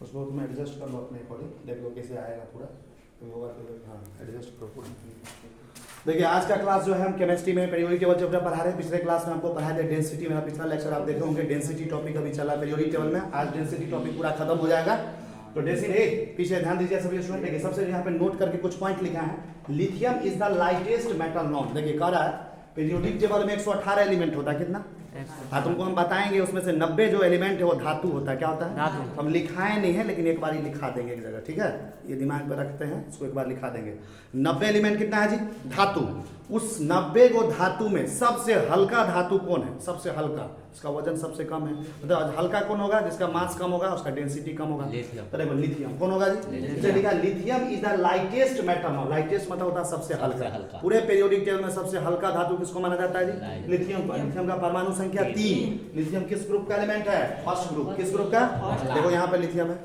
उसको तुम एडजस्ट कर लो अपने अकॉर्डिंग, देख लो कैसे आएगा पूरा। तो होगा तो हाँ एडजस्ट करो पूरा। देखिए आज का क्लास जो है हम केमिस्ट्री में पीरियोडिक टेबल चैप्टर पढ़ा रहे हैं। पिछले क्लास में आपको पढ़ाया था डेंसिटी, मेरा पिछला लेक्चर आप देखे होंगे। डेंसिटी टॉपिक अभी चला पीरियोडिक टेबल में, आज डेंसिटी टॉपिक पूरा खत्म हो जाएगा। तो डेंसिटी पीछे ध्यान दीजिए सभी स्टूडेंट। देखिए सबसे यहाँ पे नोट करके कुछ पॉइंट लिखा है। Lithium is the lightest metal known. देखिए कह रहा है पीरियोडिक टेबल में 118 एलिमेंट होता है, कितना? हाँ तुमको हम बताएंगे उसमें से 90 जो एलिमेंट है वो धातु होता है। क्या होता है? धातु। हम लिखाए नहीं है लेकिन एक बार ही लिखा देंगे एक जगह, ठीक है? ये दिमाग में रखते हैं, इसको एक बार लिखा देंगे। 90 एलिमेंट कितना है जी? धातु। उस 90 को धातु में सबसे हल्का धातु कौन है? सबसे हल्का, इसका वजन सबसे कम है। मतलब हल्का कौन होगा? जिसका मास कम होगा, उसका डेंसिटी कम होगा। तो देखो लिथियम कौन होगा जी? जैसे लिखा lithium is the lightest metal. Lightest मतलब होता है सबसे हल्का। पूरे पीरियोडिक टेबल में सबसे हल्का धातु किसको माना जाता है जी? लिथियम को। लिथियम का परमाणु संख्या 3। लिथियम किस ग्रुप का एलिमेंट है? First group. किस ग्रुप का? देखो यहाँ पे लिथियम है।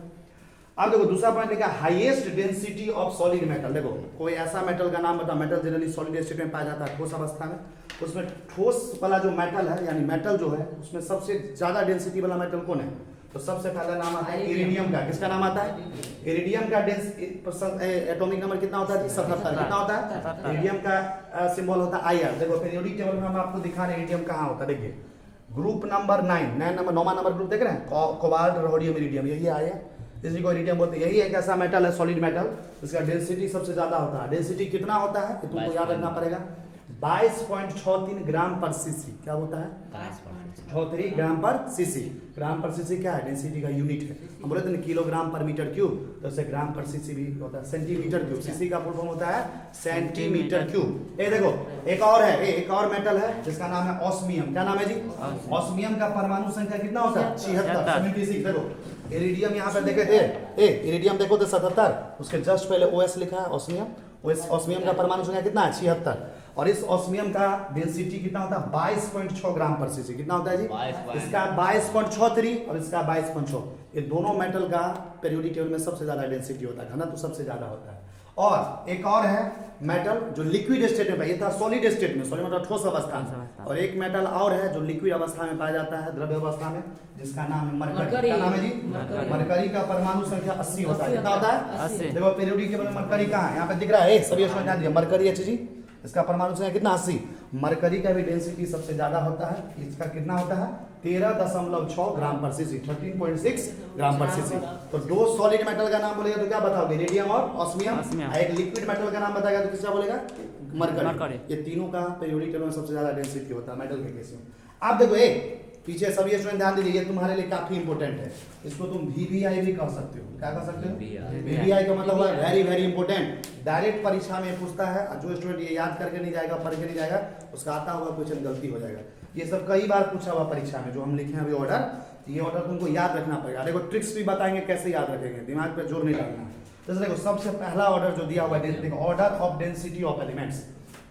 अब देखो दूसरा पॉइंट लिखा highest density of solid metal. देखो कोई ऐसा मेटल का नाम बता, मेटल जनरली सॉलिड स्टेट में पाया जाता है, ठोस अवस्था में। उसमें ठोस वाला जो मेटल है यानी मेटल जो है उसमें सबसे ज्यादा डेंसिटी वाला मेटल कौन है? तो सबसे पहला नाम आता है इरिडियम का। किसका नाम आता है? इरिडियम का एटॉमिक नंबर कितना होता है? 77। कितना होता है? इरिडियम का सिंबल होता है IR। देखो पीरियोडिक टेबल में हम आपको दिखा रहे हैं इरिडियम कहाँ होता है। देखिए ग्रुप नंबर 9 नंबर ग्रुप देख रहे हैं, कोबाल्ट, रोडियम, इरिडियम, यही आया। इसी को इरिडियम बोलते हैं। यही एक ऐसा मेटल है सॉलिड मेटल जिसका डेंसिटी सबसे ज्यादा होता है। डेंसिटी कितना होता है तुमको याद रखना पड़ेगा, 22.63 ग्राम पर सीसी। क्या होता है? 22.63 ग्राम पर सीसी। ग्राम पर सीसी क्या है? डेंसिटी का यूनिट है। हम बोले थे ना किलोग्राम पर मीटर क्यूब, तो उससे ग्राम पर सीसी भी होता है। सेंटीमीटर क्यूब, सीसी का फुल फॉर्म होता है सेंटीमीटर क्यूब। ये देखो एक और है, एक और मेटल है जिसका नाम है ऑस्मियम। क्या नाम है जी? ऑस्मियम का परमाणु संख्या कितना होता है? 76। देखो इरिडियम यहाँ पे देखे इरिडियम देखो तो 77, उसके जस्ट पहले OS लिखा है ऑस्मियम। ऑस्मियम का परमाणु संख्या कितना है? 76। और इस ऑस्मियम का डेंसिटी कितना होता है? 22.6 ग्राम पर सीसी। कितना होता है जी? इसका 22.63 और इसका 22.6। ये दोनों मेटल का पीरियोडिक टेबल में सबसे ज्यादा डेंसिटी होता है, घनत्व सबसे ज्यादा होता है। और एक और है मेटल जो लिक्विड स्टेट में, ये था सॉलिड स्टेट में, सॉलिड मतलब ठोस अवस्था में। और एक मेटल और है जो लिक्विड अवस्था में पाया जाता है, द्रव्य अवस्था में, जिसका नाम है मरकरी। क्या नाम है जी? मरकरी का परमाणु संख्या 80 होता है। कितना होता है? 80। देखो पीरियोडिक टेबल में मरकरी कहाँ है? यहाँ पे दिख रहा है, सभी ध्यान दीजिए। मरकरी H जी, इसका परमाणु संख्या कितना? 80। मरकरी का भी डेंसिटी सबसे ज्यादा होता है। इसका कितना होता है? 13.6 ग्राम पर सीसी, 13.6 ग्राम पर सीसी। तो दो सॉलिड मेटल का नाम बोलेगा तो क्या बताओगे? इरिडियम और ऑस्मियम। एक लिक्विड मेटल का नाम बताएगा तो किसका बोलेगा? मरकरी। ये तीनों का पीरियोडिक टेबल में सबसे ज्यादा डेंसिटी होता है मेटल के केस में। आप देखो पीछे सभी स्टूडेंट ध्यान दीजिए, ये तुम्हारे लिए काफी इंपॉर्टेंट है। इसको तुम VVI भी कह सकते हो। क्या कह सकते हो? VVI का मतलब है वेरी वेरी इंपॉर्टेंट। डायरेक्ट परीक्षा में पूछता है, जो स्टूडेंट ये याद करके नहीं जाएगा, पढ़ के नहीं जाएगा, उसका आता हुआ क्वेश्चन गलती हो जाएगा। ये सब कई बार पूछा हुआ परीक्षा में जो हम लिखे हैं अभी ऑर्डर, ये ऑर्डर तुमको याद रखना पड़ेगा। देखो ट्रिक्स भी बताएंगे कैसे याद रखेंगे, दिमाग पे जोर नहीं डालना। जैसे देखो सबसे पहला ऑर्डर जो दिया हुआ है, order of density of elements.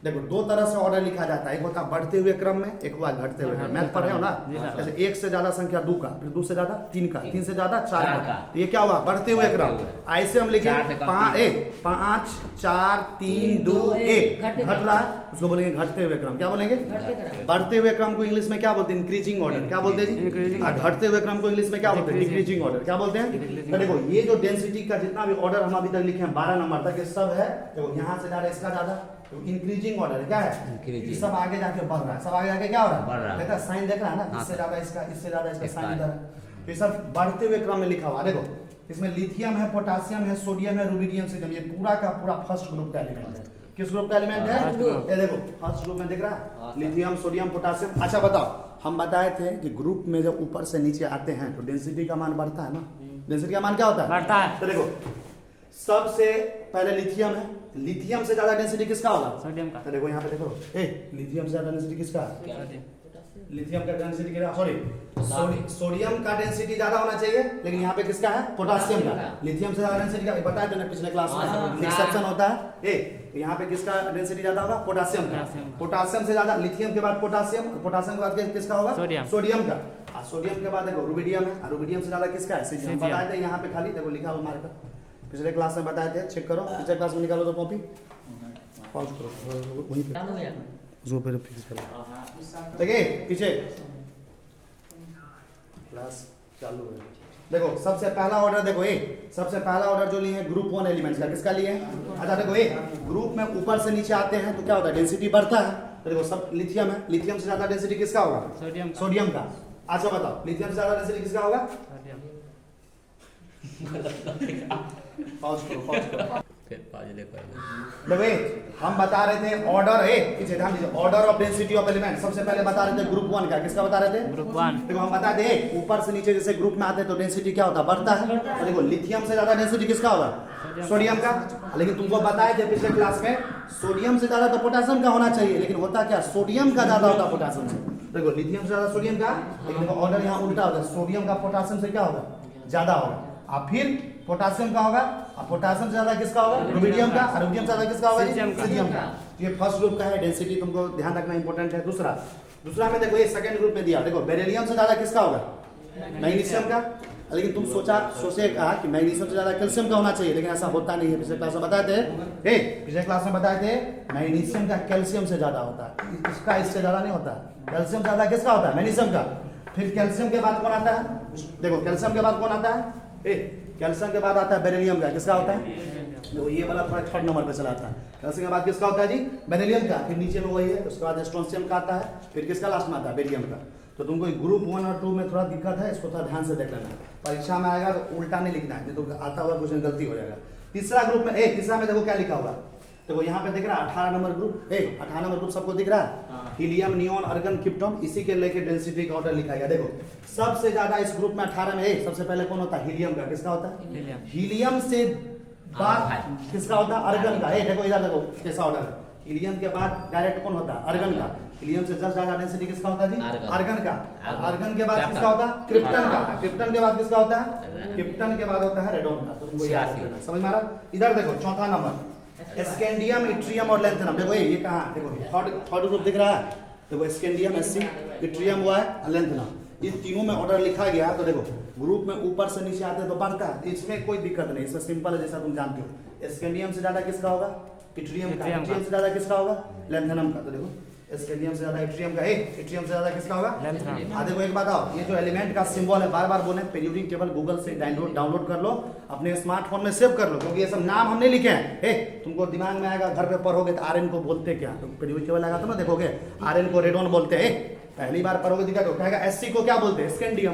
देखो दो तरह से ऑर्डर लिखा जाता है, एक होता है बढ़ते हुए क्रम में, एक हुआ घटते हुए क्रम। मैथ पढ़े हो ना? जैसे 1 से ज्यादा संख्या 2 का, फिर 2 से ज्यादा 3 का, 3 से ज्यादा 4 का। तो ये क्या हुआ? बढ़ते हुए क्रम। ऐसे हम लिखे 5 4 3 2 1 घट रहा है, उसको बोलेंगे घटते हुए क्रम। क्या बोलेंगे? बढ़ते हुए क्रम को इंग्लिश में क्या बोलते हैं? Increasing order. क्या बोलते हैं जी? घटते हुए क्रम को इंग्लिश में क्या बोलते हैं? Decreasing order. क्या बोलते हैं? तो देखो ये जो डेंसिटी का जितना भी ऑर्डर हम अभी तक लिखे हैं 12 नंबर तक, ये सब है। देखो यहाँ से ज्यादा, इसका ज्यादा, तो इंक्रीजिंग ऑर्डर क्या है? सब आगे जाके बढ़ रहा है, सब आगे जाके क्या हो रहा है? देखा साइन देख रहा है ना? इससे ज्यादा इसका, इससे ज्यादा इसका साइन इधर है। तो ये सब बढ़ते हुए क्रम में लिखा हुआ। देखो इसमें लिथियम है, पोटासियम है, सोडियम है, रुबिडियम से ये पूरा का पूरा फर्स्ट ग्रुप का एलिमेंट है। किस ग्रुप का एलिमेंट है? ये देखो फर्स्ट ग्रुप में दिख रहा है, लिथियम, सोडियम, पोटासियम। अच्छा बताओ, हम बताए थे कि ग्रुप में जब ऊपर से नीचे आते हैं तो डेंसिटी का मान बढ़ता है ना? डेंसिटी का मान क्या होता है? बढ़ता है। तो देखो सबसे पहले लिथियम है, लिथियम से ज्यादा डेंसिटी किसका होगा? सोडियम का। तो देखो यहाँ पे देखो, लिथियम से ज्यादा डेंसिटी किसका? लिथियम का डेंसिटी क्या? सोडियम का डेंसिटी ज्यादा होना चाहिए, लेकिन यहाँ पे किसका है? पोटासियम का। लिथियम से ज्यादा डेंसिटी का बताया था ना पिछले क्लास में, एक्सेप्शन होता है। यहाँ पे किसका डेंसिटी ज्यादा होगा? पोटासियम का। पोटासियम से ज्यादा, लिथियम के बाद पोटासियम, और पोटासियम के बाद किसका होगा? सोडियम का। सोडियम के बाद देखो रुबिडियम है, रुबिडियम से ज्यादा किसका है? बताए थे यहाँ पे, खाली देखो लिखा हुआ हमारे पास, पिछले क्लास में बताए थे, चेक करो। पिछले क्लास में निकालो तो कॉपी पॉज करो वहीं पे, जो पे फिक्स करो। देखिए पीछे क्लास चालू है। देखो सबसे पहला ऑर्डर देखो ए, सबसे पहला ऑर्डर जो लिए हैं ग्रुप 1 एलिमेंट्स का, किसका लिए हैं? अच्छा देखो ए, ग्रुप में ऊपर से नीचे आते हैं तो क्या होता है? डेंसिटी बढ़ता है। तो देखो सब लिथियम है, लिथियम से ज्यादा डेंसिटी किसका होगा? सोडियम का। अच्छा बताओ लिथियम से ज्यादा डेंसिटी किसका होगा? पॉज करो। देखो हम बता रहे थे ऑर्डर ए, पीछे ध्यान दीजिए, order of density of element. सबसे पहले बता रहे थे ग्रुप 1 का, किसका बता रहे थे? ग्रुप 1। देखो हम बता दे ऊपर से नीचे जैसे ग्रुप में आते हैं तो डेंसिटी क्या होता है? बढ़ता है। तो देखो लिथियम से ज्यादा डेंसिटी किसका होगा? सोडियम का। लेकिन तुमको बताए थे पिछले क्लास में सोडियम से ज्यादा तो पोटेशियम का होना चाहिए, लेकिन होता क्या? सोडियम का ज्यादा होता पोटेशियम से। देखो लिथियम से ज्यादा सोडियम का, लेकिन देखो ऑर्डर यहाँ उल्टा होता है, सोडियम का पोटेशियम से क्या होगा? ज्यादा होगा। और फिर पोटेशियम का होगा, और पोटेशियम से ज्यादा किसका होगा? रुबिडियम का। और रुबिडियम से ज्यादा किसका होगा? सीजियम का। ये फर्स्ट ग्रुप का है, डेंसिटी तुमको ध्यान रखना इंपॉर्टेंट है। दूसरा में देखो ये सेकंड ग्रुप में दिया, देखो बेरिलियम से ज्यादा किसका होगा? मैग्नीशियम का। लेकिन तुम सोचे कहा कि मैग्नीशियम से ज्यादा कैल्शियम का होना चाहिए, लेकिन ऐसा होता नहीं है। पिछले क्लास में बताए थे, पिछले क्लास में बताए थे मैग्नीशियम का कैल्शियम से ज्यादा होता है, इसका इससे ज्यादा नहीं होता। कैल्शियम से ज्यादा किसका होता है? मैग्नीशियम का। फिर कैल्शियम के बाद कौन आता है? देखो कैल्शियम के बाद कौन आता है? कैल्शियम के बाद आता है बेरिलियम का। किसका होता है? देखो ये वाला थोड़ा थर्ड नंबर पे चला आता है। कैल्शियम के बाद किसका होता है जी? बेरिलियम का। फिर नीचे में वही है, उसके बाद स्ट्रोंशियम का आता है, फिर किसका लास्ट में आता है? बेरियम का। तो तुमको ग्रुप 1 और 2 में थोड़ा दिक्कत है, इसको थोड़ा ध्यान से देख लेना। परीक्षा में आएगा तो उल्टा नहीं लिखना है, नहीं तो आता हुआ कुछ गलती हो जाएगा। तीसरा ग्रुप में तीसरा में देखो क्या लिखा हुआ, देखो यहाँ पे दिख रहा है 18 नंबर ग्रुप। 18 नंबर ग्रुप सबको दिख रहा है? हीलियम, नियोन, आर्गन, क्रिप्टन, इसी के लेके डेंसिटी का ऑर्डर लिखा गया। देखो सबसे ज्यादा इस ग्रुप में 18 में सबसे पहले कौन होता है? हीलियम का। किसका होता है? हीलियम से बाद किसका होता है? आर्गन का। देखो इधर देखो कैसा ऑर्डर है। हीलियम के बाद डायरेक्ट कौन होता है? आर्गन का। हीलियम से जस्ट ज्यादा डेंसिटी किसका होता है जी? आर्गन का। आर्गन के बाद किसका होता है? क्रिप्टन का। क्रिप्टन के बाद किसका होता है? क्रिप्टन के बाद होता है रेडोन का। तो तुमको याद रखना, समझ में आ रहा? इधर देखो चौथा नंबर स्कैंडियम, इट्रियम और लैंथेनम। देखो ये कहाँ? देखो थर्ड ग्रुप दिख रहा है। देखो स्कैंडियम, Sc, इट्रियम हुआ है, लैंथेनम। ये तीनों में ऑर्डर लिखा गया। तो देखो ग्रुप में ऊपर से नीचे आते हैं तो बढ़ता है, इसमें कोई दिक्कत नहीं, इसमें सिंपल है जैसा तुम जानते हो। स्कैंडियम से ज्यादा किसका होगा? इट्रियम का। इट्रियम से ज्यादा किसका होगा? लैंथेनम का। तो देखो स्कैंडियम से ज्यादा इट्रियम का, इट्रियम से ज्यादा किसका होगा? लैंथेनम। देखो एक बात आओ, ये जो एलिमेंट का सिंबल है, बार बार बोले पीरियोडिक टेबल गूगल से डाउनलोड कर लो, अपने स्मार्टफोन में सेव कर लो, क्योंकि ये सब नाम हमने लिखे हैं। तुमको दिमाग में आएगा, घर पे पढ़ोगे तो आरएन को बोलते क्या? तो पीरियोडिक टेबल लगा तो ना देखोगे आरएन को रेडोन बोलते हैं। पहली बार पढ़ोगे दिक्कत हो कहेगा। Sc को क्या बोलते हैं? स्कैंडियम।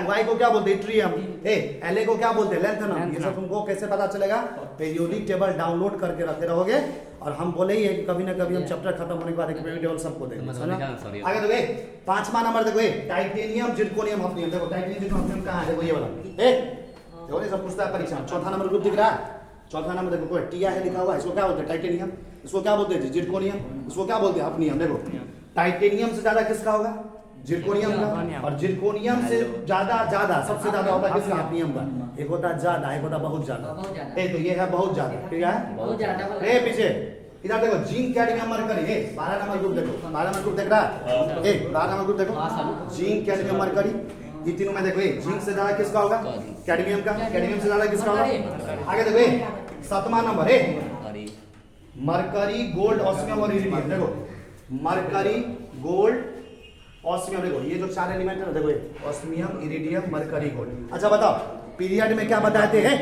Y को क्या बोलते हैं? इट्रियम। La को क्या बोलते हैं? लैंथेनम। ये सब तुमको कैसे पता चलेगा? पीरियोडिक टेबल डाउनलोड करके रखे रहोगे, और हम बोले ही है कि कभी ना कभी हम चैप्टर खत्म होने के बाद एक पीरियोडिक टेबल सबको देंगे। आगे देखो पांचवा नंबर देखो टाइटेनियम, जिरकोनियम, हफ्नियम। देखो टाइटेनियम, जिरकोनियम, हफ्नियम कहाँ है? देखो ये वाला देखो ये सब पूछता है परीक्षा। चौथा नंबर ग्रुप दिख रहा है? चौथा नंबर देखो कोई टिया है लिखा हुआ है, इसको क्या बोलते हैं? टाइटेनियम। इसको क्या बोलते हैं? जिरकोनियम। इसको क्या बोलते हैं? हफ्नियम। देखो टाइटेनियम से ज्यादा किसका होगा? जिरकोनियम का। और जिरकोनियम से ज्यादा सबसे ज्यादा होता है किसका? हफ्नियम का। एक होता है ज्यादा, एक होता है बहुत ज्यादा। तो ये है बहुत ज्यादा। क्या है? बहुत ज्यादा। पीछे इधर देखो zinc, cadmium, mercury. 12 number group देखो, 12 नंबर ग्रुप देख रहा है? 12 नंबर ग्रुप देखो, जिंक, कैडमियम, मरकरी। ये तीनों में देखो जिंक से ज्यादा किसका होगा? कैडमियम का। कैडमियम से ज्यादा किसका होगा? आगे देखो 7वां नंबर मरकरी, गोल्ड, ऑस्मियम और इरिडियम। देखो मरकरी, गोल्ड, ऑस्मियम। देखो ये जो चार एलिमेंट है ना, देखो ये ऑस्मियम, इरिडियम, मरकरी, गोल्ड। अच्छा बताओ पीरियड में क्या बताते हैं?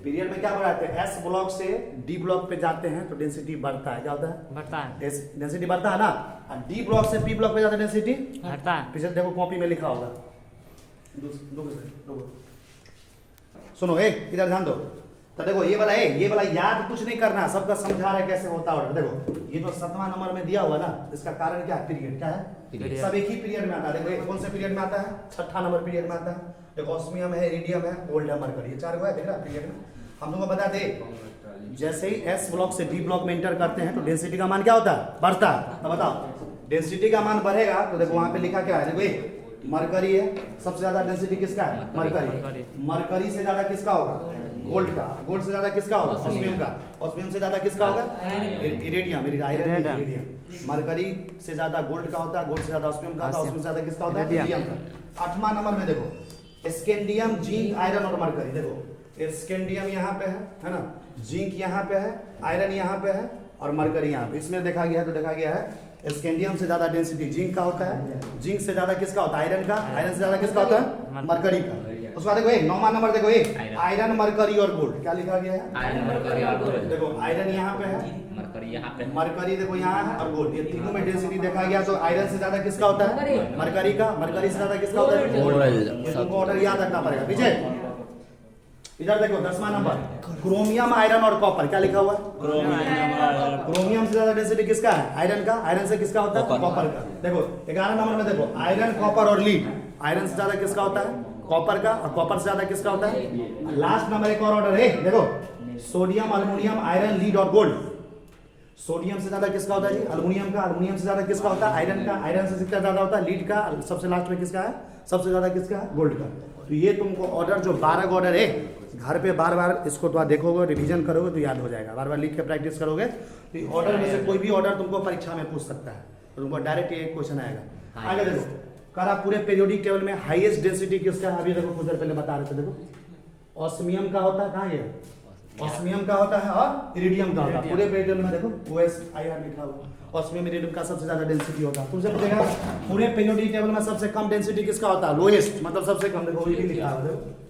पीरियड में क्या बताते हैं? एस ब्लॉक से डी ब्लॉक पे जाते हैं तो डेंसिटी बढ़ता है। क्या होता है? बढ़ता है। डेंसिटी बढ़ता है ना। डी ब्लॉक से पी ब्लॉक पे जाते हैं डेंसिटी बढ़ता है। पीछे देखो कॉपी में लिखा होगा। सुनो इधर ध्यान दो। तो देखो ये वाला याद कुछ नहीं करना, सबका समझा रहा है कैसे होता है। देखो ये तो 7वां नंबर में दिया हुआ ना, इसका कारण क्या है? पीरियड। क्या है? सब एक ही पीरियड में आता है। देखो कौन से पीरियड में आता है? 6ठा नंबर पीरियड में आता है। देखो ऑस्मियम है, इरिडियम है, गोल्ड है, मरकरी। ये 4 है, देख रहा पीरियड में। हम लोग को बता दे जैसे ही एस ब्लॉक से डी ब्लॉक में एंटर करते हैं तो डेंसिटी का मान क्या होता है? बढ़ता है। तो बताओ डेंसिटी का मान बढ़ेगा तो देखो वहां पे लिखा क्या है? देखो मरकरी है, सबसे ज्यादा डेंसिटी किसका है? मरकरी। मरकरी से ज्यादा किसका होगा? गोल्ड का। गोल्ड से ज्यादा किसका होगा? ऑस्मियम का। ऑस्मियम से ज्यादा किसका होगा? इरिडियम। इरिडियम। मरकरी से ज्यादा गोल्ड का होता है, गोल्ड से ज्यादा ऑस्मियम का होता है, ऑस्मियम से ज्यादा किसका होता है? इरिडियम का। 8वां नंबर में देखो स्कैंडियम, जिंक, आयरन और मरकरी। देखो स्कैंडियम यहाँ पे है ना, जिंक यहाँ पे है, आयरन यहाँ पे है और मरकरी यहाँ पे। इसमें देखा गया है तो देखा गया है स्कैंडियम से ज्यादा डेंसिटी जिंक का होता है, जिंक से ज्यादा किसका होता है? आयरन का। आयरन से ज्यादा किसका होता है? मरकरी का। उसके बाद देखो 9वां नंबर देखो आयरन मरकरी और गोल्ड। क्या लिखा गया है? आयरन मरकरी और गोल्ड। देखो आयरन यहाँ पे है, मरकरी यहाँ पे, मरकरी देखो यहाँ है और गोल्ड, ये तीनों में डेंसिटी देखा गया। तो आयरन से ज्यादा किसका होता है? मरकरी का। मरकरी से ज्यादा किसका होता है? गोल्ड। ये तुमको ऑर्डर याद रखना पड़ेगा। पीछे इधर देखो 10वां नंबर क्रोमियम, आयरन और कॉपर। क्या लिखा हुआ है? क्रोमियम से ज्यादा डेंसिटी किसका है? आयरन का। आयरन से किसका होता है? कॉपर का। देखो 11 नंबर में देखो आयरन, कॉपर और लीड। आयरन से ज्यादा किसका होता है? कॉपर का। और कॉपर से ज्यादा किसका होता है? लास्ट नंबर एक और ऑर्डर है, देखो सोडियम, अल्युमिनियम, आयरन, लीड और गोल्ड। सोडियम से ज्यादा किसका होता है जी? अल्युमिनियम का। अल्युमिनियम से ज्यादा किसका होता है? आयरन का। आयरन से किसका ज्यादा होता है? लीड का। सबसे लास्ट में किसका है? सबसे ज्यादा किसका है? गोल्ड का। तो ये तुमको ऑर्डर जो 12 का ऑर्डर है, घर पे बार बार इसको तो देखोगे, रिवीजन करोगे तो याद हो जाएगा। बार बार लिख के प्रैक्टिस करोगे तो ऑर्डर में से कोई भी ऑर्डर तुमको परीक्षा में पूछ सकता है। तो तुमको डायरेक्ट एक क्वेश्चन आएगा। आगे देखो करा पूरे पीरियोडिक टेबल में हाईएस्ट डेंसिटी किसका है? अभी देखो कुछ देर पहले बता रहे थे। देखो ऑस्मियम का होता है। कहाँ ये? ऑस्मियम का होता है और इरिडियम का होता है। पूरे पीरियड में देखो OSIR लिखा हुआ। ऑस्मियम, इरिडियम का सबसे ज्यादा डेंसिटी होता है। तुमसे पूछेगा पूरे पीरियोडिक टेबल में सबसे कम डेंसिटी किसका होता है? लोएस्ट, मतलब सबसे कम। देखो ये भी लिखा हुआ है,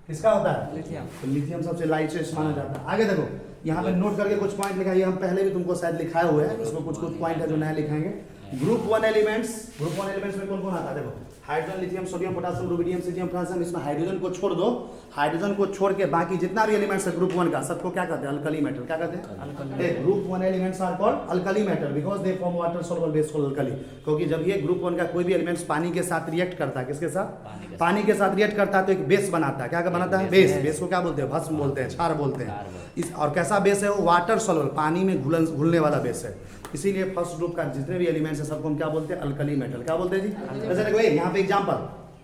किसका होता है? लिथियम। तो लिथियम सबसे लाइटेस्ट माना जाता है। आगे देखो यहाँ पे नोट करके कुछ पॉइंट लिखा है, हम पहले भी तुमको शायद लिखाए हुए हैं। इसमें कुछ पॉइंट है जो नया लिखाएंगे। Group 1 elements. ग्रुप 1 एलिमेंट्स में कौन कौन आता है? देखो hydrogen, lithium, sodium, potassium, rubidium, caesium, francium. इसमें हाइड्रोजन को छोड़ दो, हाइड्रोजन को छोड़ के बाकी जितना भी एलिमेंट्स है ग्रुप 1 का, सबको क्या कहते हैं? Alkali metal. क्या कहते हैं? Group 1 elements are called alkali metal because they form water soluble base called alkali. क्योंकि जब ये ग्रुप 1 का कोई भी एलिमेंट्स पानी के साथ रिएक्ट करता है, किसके साथ? पानी के साथ रिएक्ट करता है तो एक बेस बनाता है। क्या बनाता है? बेस। बेस को क्या बोलते हैं? भस्म बोलते हैं, क्षार बोलते हैं। इस और कैसा बेस है वो? वाटर सॉल्युबल, पानी में घुलने वाला बेस है। इसीलिए फर्स्ट ग्रुप का जितने भी एलिमेंट्स है सबको हम क्या बोलते हैं? Alkali metal. क्या बोलते हैं जी? जैसे देखो यहाँ पे example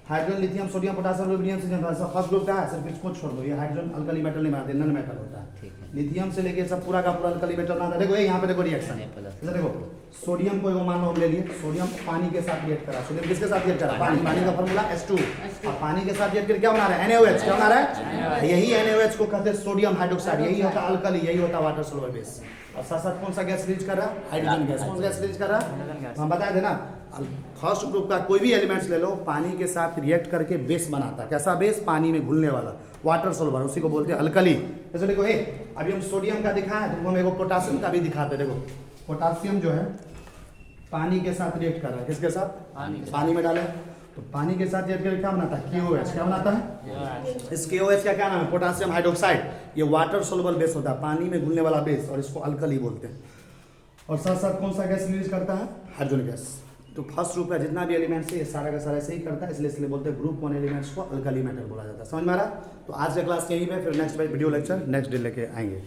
hydrogen, lithium, sodium, potassium, rubidium, caesium, francium. First group का है, सिर्फ इसको छोड़ दो। ये हाइड्रोजन अल्कली मेटल नहीं बनाते, नॉन मेटल होता है। लिथियम से लेके सब पूरा का पूरा अल्कली मेटल बनाता है। देखो यहाँ पे देखो रिएक्शन। जैसे देखो सोडियम को मान लो हम ले लिए, सोडियम पानी के साथ रिएक्ट करा। सोडियम किसके साथ रिएक्ट करा? पानी। पानी का फॉर्मूला H2। और पानी के साथ रिएक्ट करके क्या बना रहा है? NaOH। क्या बना रहा है? यही NaOH को कहते हैं सोडियम हाइड्रोक्साइड। यही होता है अल्कली, यही होता है वाटर सॉल्युबल बेस। और साथ साथ कौन सा गैस रिलीज कर रहा है? Hydrogen gas. कौन सा गैस रिलीज कर रहा है? हम बताए थे ना, फर्स्ट ग्रुप का कोई भी एलिमेंट्स ले लो, पानी के साथ रिएक्ट करके बेस बनाता है। कैसा बेस? पानी में घुलने वाला, वाटर सॉल्युबल, उसी को बोलते हैं अल्कली। जैसे देखो अभी हम सोडियम का दिखाया, तो हम एगो पोटेशियम का भी दिखाते। देखो पोटेशियम जो है पानी के साथ रिएक्ट कर रहा है। किसके साथ? पानी में डाले तो पानी के साथ रिएक्ट करके क्या बनाता है? KOH। क्या बनाता है? इस KOH का क्या नाम है? Potassium hydroxide. ये वाटर सॉल्युबल बेस होता है, पानी में घुलने वाला बेस, और इसको अल्कली बोलते हैं। और साथ साथ कौन सा गैस रिलीज करता है? Hydrogen gas. तो फर्स्ट ग्रुप का जितना भी एलिमेंट्स है ये सारा का सारा ऐसे ही करता है, इसलिए बोलते हैं ग्रुप 1 एलिमेंट्स को अल्कली मेटल बोला जाता है। समझ में आ रहा? तो आज का क्लास यहीं पे, फिर next video lecture next day लेके आएंगे।